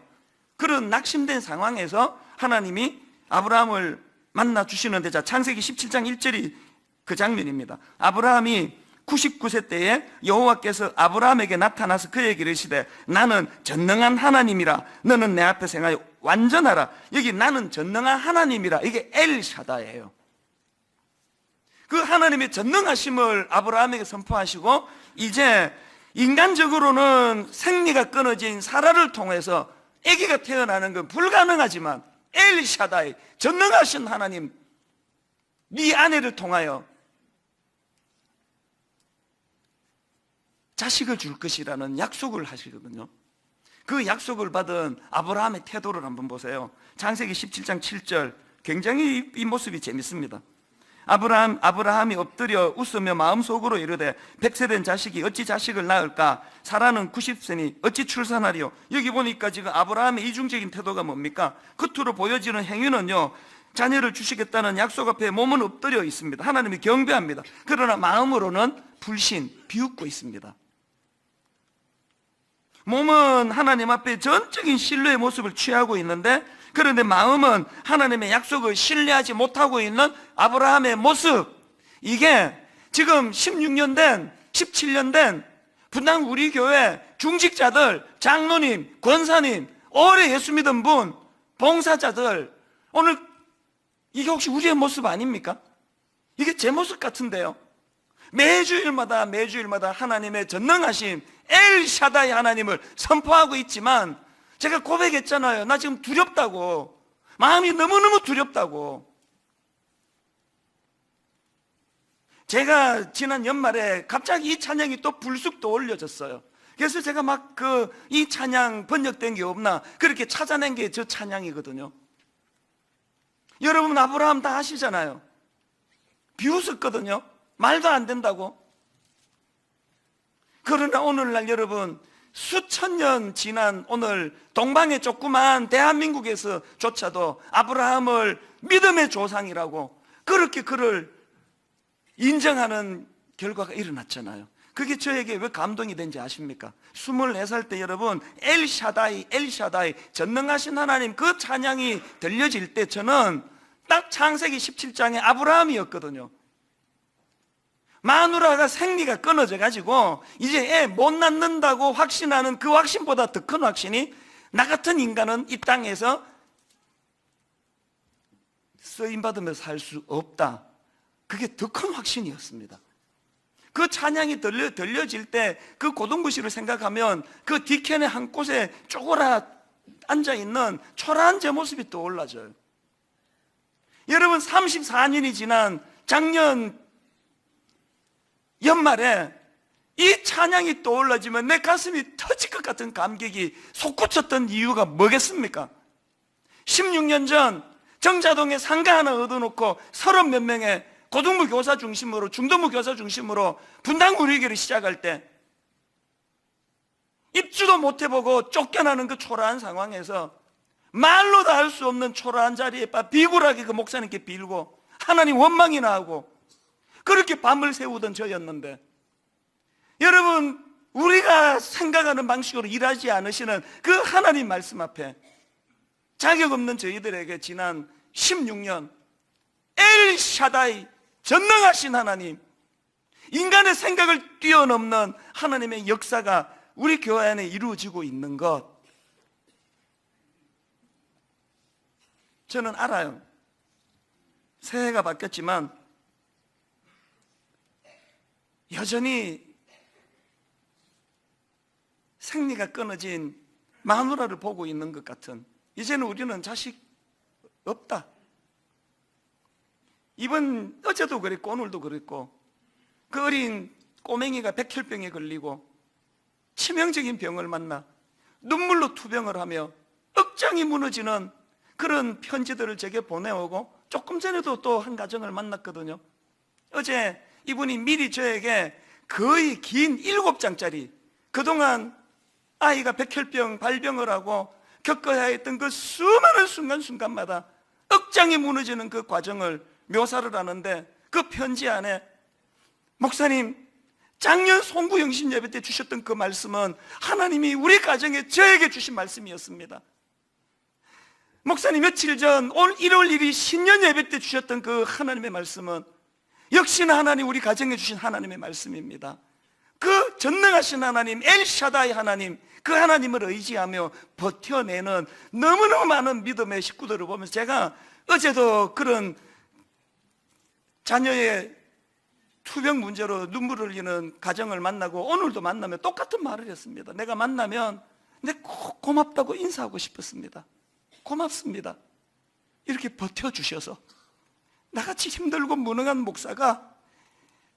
그런 낙심된 상황에서 하나님이 아브라함을 만나 주시는데, 자 창세기 17장 1절이 그 장면입니다. 아브라함이 99세 때에 여호와께서 아브라함에게 나타나서 그에게 이르시되 나는 전능한 하나님이라 너는 내 앞에 행하여 완전하라. 여기 나는 전능한 하나님이라, 이게 엘샤다예요. 그 하나님의 전능하심을 아브라함에게 선포하시고 이제 인간적으로는 생리가 끊어진 사라를 통해서 아기가 태어나는 건 불가능하지만 엘샤다이 전능하신 하나님, 네 아내를 통하여 자식을 줄 것이라는 약속을 하시거든요. 그 약속을 받은 아브라함의 태도를 한번 보세요. 창세기 17장 7절 굉장히 이 모습이 재밌습니다. 아브라함이 엎드려 웃으며 마음속으로 이르되 100세 된 자식이 어찌 자식을 낳을까? 사라는 90세니 어찌 출산하리요? 여기 보니까 지금 아브라함의 이중적인 태도가 뭡니까? 겉으로 보여지는 행위는요 자녀를 주시겠다는 약속 앞에 몸은 엎드려 있습니다. 하나님이 경배합니다. 그러나 마음으로는 불신, 비웃고 있습니다. 몸은 하나님 앞에 전적인 신뢰의 모습을 취하고 있는데, 그런데 마음은 하나님의 약속을 신뢰하지 못하고 있는 아브라함의 모습, 이게 지금 16년 된, 17년 된 분당 우리 교회 중직자들, 장로님, 권사님, 오래 예수 믿은 분, 봉사자들, 오늘 이게 혹시 우리의 모습 아닙니까? 이게 제 모습 같은데요. 매주일마다 하나님의 전능하심 엘샤다이 하나님을 선포하고 있지만, 제가 고백했잖아요. 나 지금 두렵다고, 마음이 너무너무 두렵다고. 제가 지난 연말에 갑자기 이 찬양이 또 불쑥 떠올려졌어요. 그래서 제가 막 이 찬양 번역된 게 없나 그렇게 찾아낸 게 저 찬양이거든요. 여러분, 아브라함 다 아시잖아요. 비웃었거든요. 말도 안 된다고. 그러나 오늘날 여러분, 수천 년 지난 오늘 동방의 조그만 대한민국에서조차도 아브라함을 믿음의 조상이라고 그렇게 그를 인정하는 결과가 일어났잖아요. 그게 저에게 왜 감동이 된지 아십니까? 24살 때 여러분, 엘샤다이 전능하신 하나님 그 찬양이 들려질 때 저는 딱 창세기 17장의 아브라함이었거든요. 마누라가 생리가 끊어져 가지고 이제 애 못 낳는다고 확신하는 그 확신보다 더 큰 확신이, 나 같은 인간은 이 땅에서 쓰임받으면서 살 수 없다. 그게 더 큰 확신이었습니다. 그 찬양이 들려질 때 그 고등부시를 생각하면 그 뒤편의 한 곳에 쪼그라 앉아있는 초라한 제 모습이 떠올라져요. 여러분, 34년이 지난 작년 연말에 이 찬양이 떠올라지면 내 가슴이 터질 것 같은 감격이 솟구쳤던 이유가 뭐겠습니까? 16년 전 정자동에 상가 하나 얻어놓고 30몇 명의 고등부 교사 중심으로, 중등부 교사 중심으로 분당 우리교를 시작할 때 입주도 못 해보고 쫓겨나는 그 초라한 상황에서 말로 다 할 수 없는 초라한 자리에 비굴하게 그 목사님께 빌고 하나님 원망이나 하고 그렇게 밤을 새우던 저였는데, 여러분, 우리가 생각하는 방식으로 일하지 않으시는 그 하나님 말씀 앞에 자격 없는 저희들에게 지난 16년 엘샤다이 전능하신 하나님, 인간의 생각을 뛰어넘는 하나님의 역사가 우리 교회 안에 이루어지고 있는 것, 저는 알아요. 새해가 바뀌었지만 여전히 생리가 끊어진 마누라를 보고 있는 것 같은, 이제는 우리는 자식 없다. 어제도 그랬고 오늘도 그랬고, 그 어린 꼬맹이가 백혈병에 걸리고 치명적인 병을 만나 눈물로 투병을 하며 억장이 무너지는 그런 편지들을 제게 보내오고, 조금 전에도 또 한 가정을 만났거든요. 어제 이분이 미리 저에게 거의 긴 7장짜리, 그동안 아이가 백혈병 발병을 하고 겪어야 했던 그 수많은 순간순간마다 억장이 무너지는 그 과정을 묘사를 하는데, 그 편지 안에 목사님, 작년 송구영신 예배 때 주셨던 그 말씀은 하나님이 우리 가정에 저에게 주신 말씀이었습니다. 목사님, 며칠 전 올 1월 1일 신년 예배 때 주셨던 그 하나님의 말씀은 역시나 하나님 우리 가정에 주신 하나님의 말씀입니다. 그 전능하신 하나님, 엘샤다이 하나님, 그 하나님을 의지하며 버텨내는 너무너무 많은 믿음의 식구들을 보면서 제가 어제도 그런 자녀의 투병 문제로 눈물을 흘리는 가정을 만나고 오늘도 만나면 똑같은 말을 했습니다. 내가 만나면 꼭 고맙다고 인사하고 싶었습니다. 고맙습니다. 이렇게 버텨주셔서. 나같이 힘들고 무능한 목사가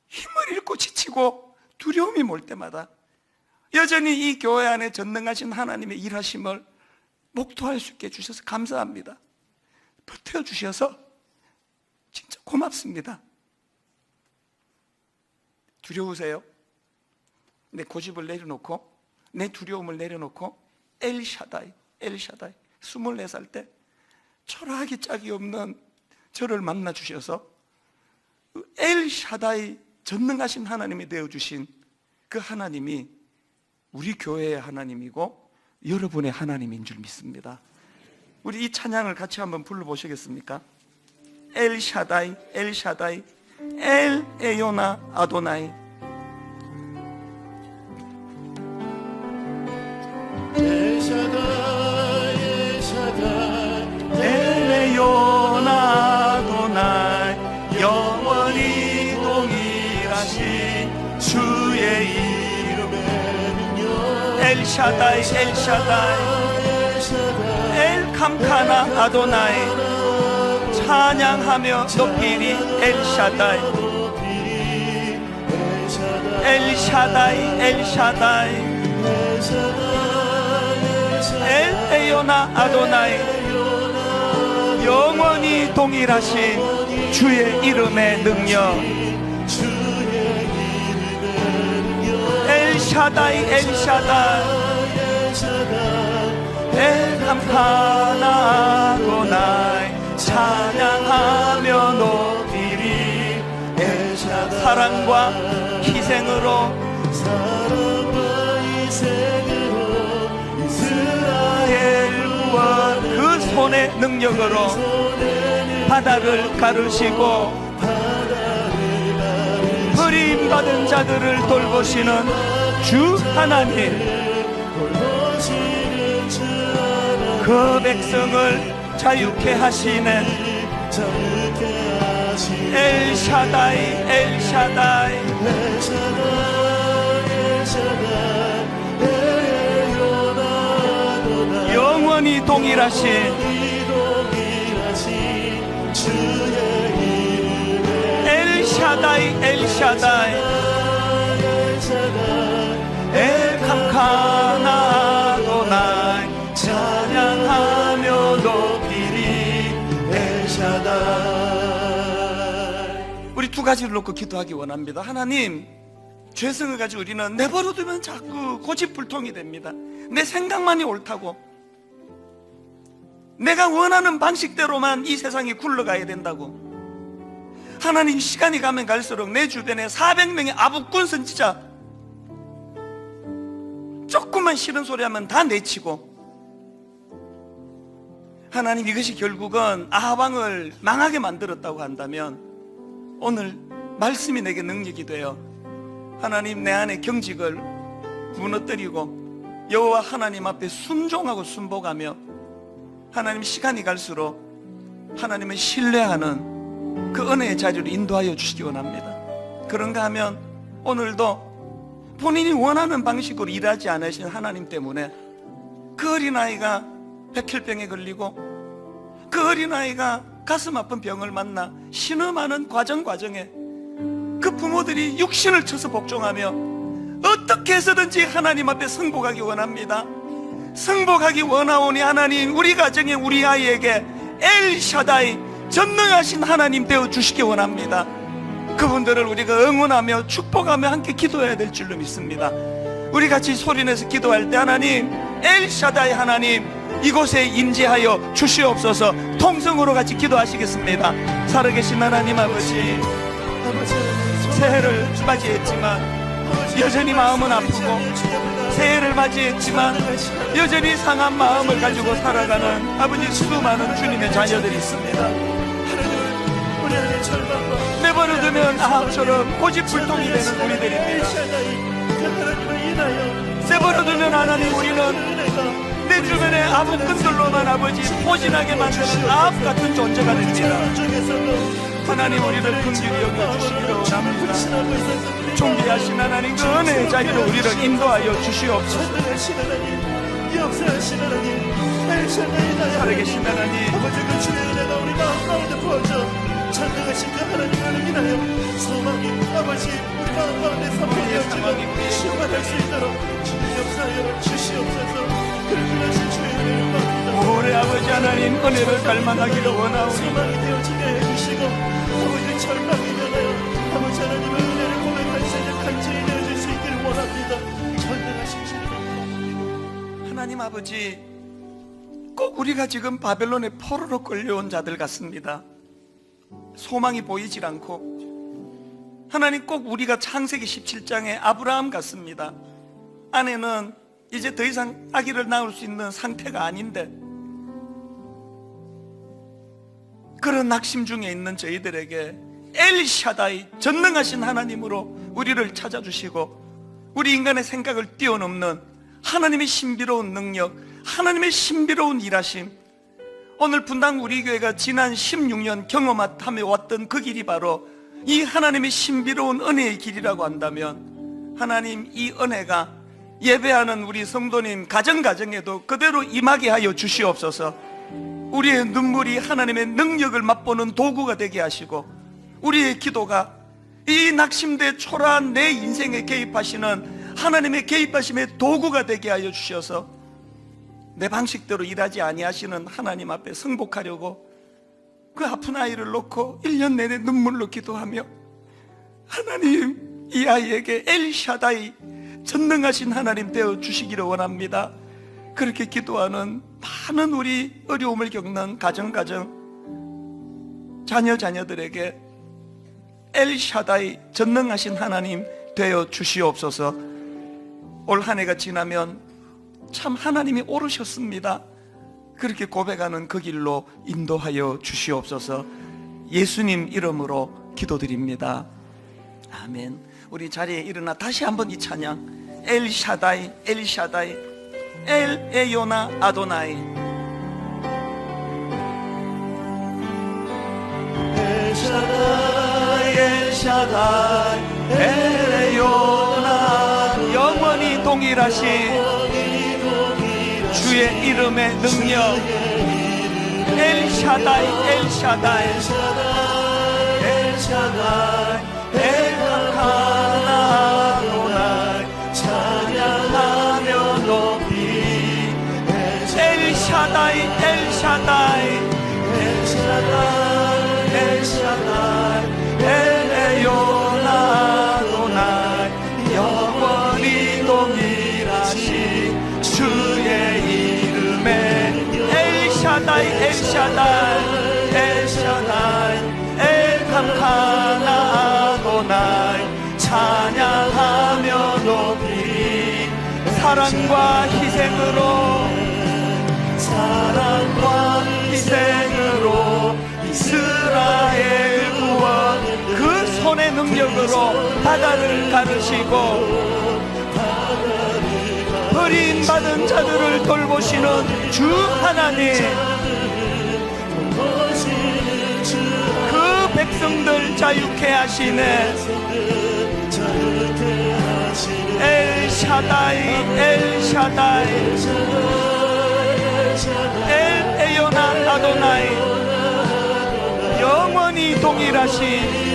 힘을 잃고 지치고 두려움이 몰 때마다 여전히 이 교회 안에 전능하신 하나님의 일하심을 목도할 수 있게 해주셔서 감사합니다. 버텨주셔서 진짜 고맙습니다. 두려우세요? 내 고집을 내려놓고, 내 두려움을 내려놓고 엘샤다이 24살 때 초라하기 짝이 없는 저를 만나 주셔서 엘샤다이 전능하신 하나님이 되어주신 그 하나님이 우리 교회의 하나님이고 여러분의 하나님인 줄 믿습니다. 우리 이 찬양을 같이 한번 불러보시겠습니까? 엘샤다이 엘 에요나 아도나이. 엘 에요나 아도나이. 영원히 동일하신 주의 이름에 엘샤다이 엘샤다이 엘캄카나 아도나이. 찬양하며 높이리 엘샤다이 엘샤다이 엘샤다이 엘에요나 아도나이. 영원히 동일하신 주의 이름의 능력 엘샤다이 엘샤다이 엘캄카나 아도나이. 찬양하며 높이리 엘샤다이. 사랑과 희생으로 이스라엘 구원. 그 손의 능력으로 바다를 가르시고 버림받은 자들을 돌보시는 주 하나님. 그 백성을 자유케 하시네 엘샤다이 엘샤다이. 영원히 동일하신 엘샤다이 엘샤다이 엘캄카나 아도나이. 찬양하며 높이리 엘샤다이. 우리 두 가지를 놓고 기도하기 원합니다. 하나님, 죄성을 가지고 우리는 내버려두면 자꾸 고집불통이 됩니다. 내 생각만이 옳다고, 내가 원하는 방식대로만 이 세상이 굴러가야 된다고. 하나님, 시간이 가면 갈수록 내 주변에 400명의 아부꾼 선지자, 조금만 싫은 소리 하면 다 내치고. 하나님, 이것이 결국은 아합왕을 망하게 만들었다고 한다면 오늘 말씀이 내게 능력이 되어 하나님, 내 안의 경직을 무너뜨리고 여호와 하나님 앞에 순종하고 순복하며 하나님, 시간이 갈수록 하나님을 신뢰하는 그 은혜의 자리로 인도하여 주시기 원합니다. 그런가 하면 오늘도 본인이 원하는 방식으로 일하지 않으신 하나님 때문에 그 어린아이가 백혈병에 걸리고 그 어린아이가 가슴 아픈 병을 만나 신음하는 과정에 그 부모들이 육신을 쳐서 복종하며 어떻게 해서든지 하나님 앞에 승복하기 원합니다. 승복하기 원하오니 하나님, 우리 가정에 우리 아이에게 엘샤다이 전능하신 하나님 되어 주시기 원합니다. 그분들을 우리가 응원하며 축복하며 함께 기도해야 될 줄로 믿습니다. 우리 같이 소리내서 기도할 때 하나님, 엘샤다이 하나님, 이곳에 임재하여 주시옵소서. 통성으로 같이 기도하시겠습니다. 살아계신 하나님 아버지, 새해를 맞이했지만 여전히 마음은 아프고, 새해를 맞이했지만 여전히 상한 마음을 가지고 살아가는 아버지, 수많은 주님의 자녀들이 있습니다. 내버려두면 아합처럼 고집불통이 되는 우리들입니다. 내버려두면 하나님, 우리는 내 주변의 아부꾼들로만 아버지 포진하게 만드는 아합 같은 존재가 됩니다. 하나님, 우리를 긍휼히 여겨주시기를 원합니다. 존귀하신 하나님, 그 은혜의 자리로 우리를 인도하여 주시옵소서. 살아계신 하나님, 아버지, 그 주의 은혜가 우리 마음 가운데 부어져 전능하신 그 하나님을 인하여 소망이 아버지 우리 마음 가운데 선포되어지고 치유가 될 수 있도록 주님 역사하여 주시옵소서. 그렇게 하신 주의 은혜를 받습니다. 올해 아버지 하나님, 은혜를 갈망하기를 원하오니 소망이 되어지게 해주시고 아버지 절망이 일어나요 아버지 하나님의 은혜를 고백할 수 있는 간증이 되어질 수 있기를 원합니다. 전능하신 주님, 하나님 아버지, 꼭 우리가 지금 바벨론의 포로로 끌려온 자들 같습니다. 소망이 보이질 않고, 하나님, 꼭 우리가 창세기 17장의 아브라함 같습니다. 아내는 이제 더 이상 아기를 낳을 수 있는 상태가 아닌데, 그런 낙심 중에 있는 저희들에게 엘샤다이 전능하신 하나님으로 우리를 찾아주시고 우리 인간의 생각을 뛰어넘는 하나님의 신비로운 능력, 하나님의 신비로운 일하심, 오늘 분당 우리 교회가 지난 16년 경험하며 왔던 그 길이 바로 이 하나님의 신비로운 은혜의 길이라고 한다면, 하나님 이 은혜가 예배하는 우리 성도님 가정가정에도 그대로 임하게 하여 주시옵소서. 우리의 눈물이 하나님의 능력을 맛보는 도구가 되게 하시고, 우리의 기도가 이 낙심돼 초라한 내 인생에 개입하시는 하나님의 개입하심의 도구가 되게 하여 주셔서 내 방식대로 일하지 아니하시는 하나님 앞에 승복하려고 그 아픈 아이를 놓고 1년 내내 눈물로 기도하며, 하나님 이 아이에게 엘샤다이 전능하신 하나님 되어 주시기를 원합니다. 그렇게 기도하는 많은 우리 어려움을 겪는 가정 자녀들에게 엘샤다이 전능하신 하나님 되어 주시옵소서. 올 한 해가 지나면 참 하나님이 오르셨습니다, 그렇게 고백하는 그 길로 인도하여 주시옵소서. 예수님 이름으로 기도드립니다. 아멘. 우리 자리에 일어나 다시 한번 이 찬양, 엘샤다이 엘샤다이 엘 에요나 아도나이. 엘샤다이 엘샤다이 엘 에요나, 영원히 동일하신 주의 이름의 능력, 엘샤다이 엘샤다이 엘샤다이 엘하나 아도나이 찬양하며 높이 엘샤다이 엘샤다이 엘샤다이 엘샤다이 엘에요나 아도나이 영원히 동일하신 주의 이름에 엘샤다이 엘샤다이 엘샤다이 엘캄카나 아도나이 찬양하며 높이 사랑과 희생으로 이스라엘 구원, 그 손의 능력으로 바다를 가르시고 버림받은 자들을 돌보시는 주 하나님, 그 백성들 자유케 하시네 엘샤다이 엘샤다이 엘 에요나 아도나이, 영원히 동일하신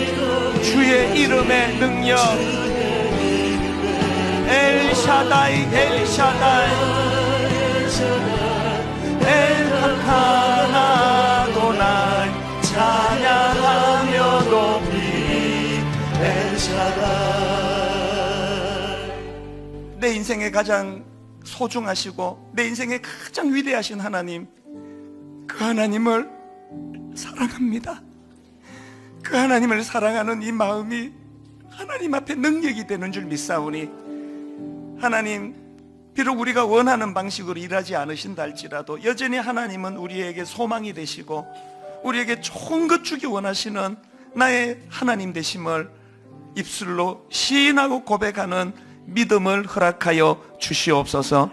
주의 이름의 능력, 엘샤다이 엘샤다이 엘하카나 아도나이 찬양하며 높이 엘샤다이. 내 인생에 가장 소중하시고 내 인생에 가장 위대하신 하나님, 그 하나님을 사랑합니다. 그 하나님을 사랑하는 이 마음이 하나님 앞에 능력이 되는 줄 믿사오니, 하나님 비록 우리가 원하는 방식으로 일하지 않으신다 할지라도 여전히 하나님은 우리에게 소망이 되시고 우리에게 좋은 것 주기 원하시는 나의 하나님 되심을 입술로 시인하고 고백하는 믿음을 허락하여 주시옵소서.